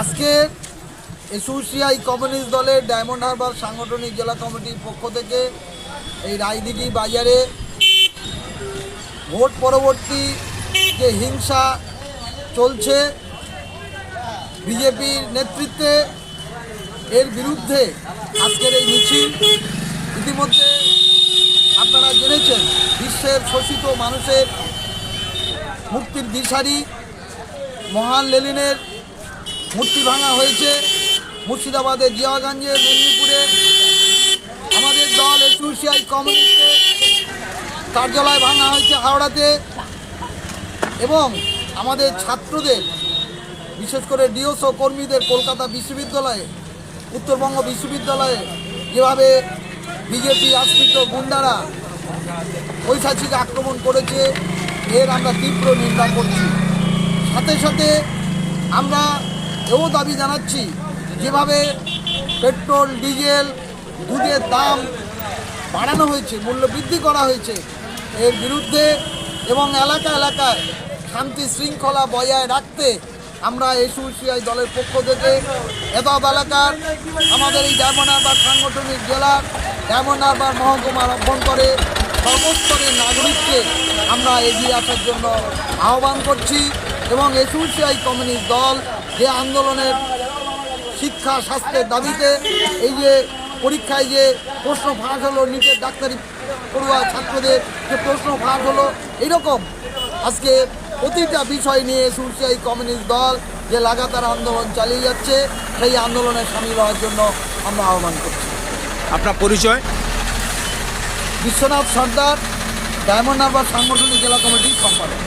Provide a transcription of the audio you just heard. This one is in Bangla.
আজকে এসোসিয়াই কমিউনিস্ট দলের ডায়মন্ড হারবার সাংগঠনিক জেলা কমিটির পক্ষ থেকে এই রায়দিঘি বাজারে ভোট পরবর্তী যে হিংসা চলছে বিজেপির নেতৃত্বে, এর বিরুদ্ধে আজকের এই মিছিল। ইতিমধ্যে আপনারা জেনেছেন বিশ্বের শোষিত মানুষের মুক্তির দিশারি মহান লেনিনের মূর্তি ভাঙা হয়েছে মুর্শিদাবাদের জিয়াগঞ্জে, মেদিনীপুরে। আমাদের দল এসোসিয়াই কমিউনিস্টের কার্যালয় ভাঙা হয়েছে হাওড়াতে, এবং আমাদের ছাত্রদের বিশেষ করে ডিওসো কর্মীদের কলকাতা বিশ্ববিদ্যালয়ে, উত্তরবঙ্গ বিশ্ববিদ্যালয়ে যেভাবে বিজেপি আশ্রিত গুন্ডারা ঐতিহাসিক আক্রমণ করেছে, এর আমরা তীব্র নিন্দা করছি। সাথে সাথে আমরা এও দাবি জানাচ্ছি, যেভাবে পেট্রোল, ডিজেল, দুধের দাম বাড়ানো হয়েছে, মূল্য বৃদ্ধি করা হয়েছে, এর বিরুদ্ধে এবং এলাকায় শান্তি শৃঙ্খলা বজায় রাখতে আমরা এসোসিয়াই দলের পক্ষ থেকে এদব এলাকার আমাদের এই ডায়মন্ড হারবার সাংগঠনিক জেলার ডায়মন্ড হারবার মহকুমার অভ্যন্তরে সর্বস্তরের নাগরিককে আমরা এগিয়ে আসার জন্য আহ্বান করছি। এবং এসোসিয়াই কমিউনিস্ট দল যে আন্দোলনের শিক্ষা স্বাস্থ্যের দাবিতে, এই যে পরীক্ষায় যে প্রশ্ন ফাঁস হলো, নিটের ডাক্তারি পড়ুয়া ছাত্রদের যে প্রশ্ন ফাঁস হলো, এইরকম আজকে প্রতিটা বিষয় নিয়ে এসোসিয়াই কমিউনিস্ট দল যে লাগাতার আন্দোলন চালিয়ে যাচ্ছে, সেই আন্দোলনে সামিল হওয়ার জন্য আমরা আহ্বান করছি। আপনার পরিচয়? বিশ্বনাথ সর্দার, ডায়মন্ড হারবার সাংগঠনিক জেলা কমিটির সম্পাদক।